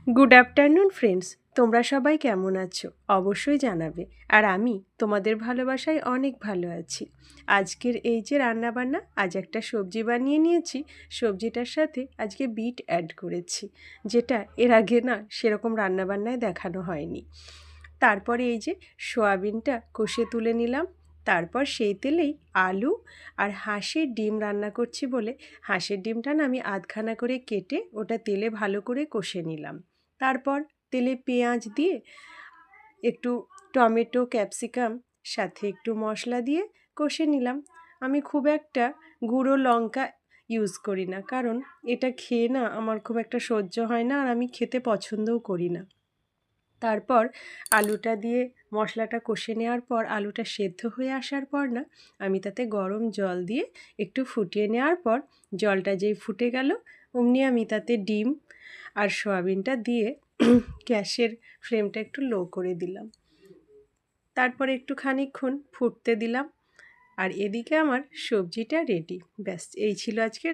Good afternoon friends, তোমরা সবাই কেমন আছো অবশ্যই জানাবে। আর আমি তোমাদের ভালোবাসায় অনেক ভালো আছি। আজকের এই যে রান্নাবান্না, আজ একটা সবজি বানিয়ে নিয়েছি। সবজিটার সাথে আজকে বিট অ্যাড করেছি, যেটা এর আগে না সেরকম রান্নাবান্নায় দেখানো হয়নি। তারপরে এই যে সোয়াবিনটা কষে তুলে নিলাম। তারপর সেই তেলেই আলু আর হাঁসের ডিম রান্না করছি বলে হাঁসের ডিমটা না আমি আধখানা করে কেটে ওটা তেলে ভালো করে কষে নিলাম। তারপর তেলে পেঁয়াজ দিয়ে একটু টমেটো ক্যাপসিকাম সাথে একটু মশলা দিয়ে কষে নিলাম। আমি খুব একটা গুঁড়ো লঙ্কা ইউজ করি না, কারণ এটা খেয়ে না আমার খুব একটা সহ্য হয় না, আর আমি খেতে পছন্দও করি না। তারপর আলুটা দিয়ে মশলাটা কষে নেওয়ার পর আলুটা সেদ্ধ হয়ে আসার পর না আমি তাতে গরম জল দিয়ে একটু ফুটিয়ে নেওয়ার পর, জলটা যেই ফুটে গেল অমনি আমি তাতে ডিম আর সয়াবিনটা দিয়ে গ্যাসের ফ্লেমটা একটু লো করে দিলাম। তারপরে একটু খানিকক্ষণ ফুটতে দিলাম। আর এদিকে আমার সবজিটা রেডি। ব্যাস, এই ছিল আজকে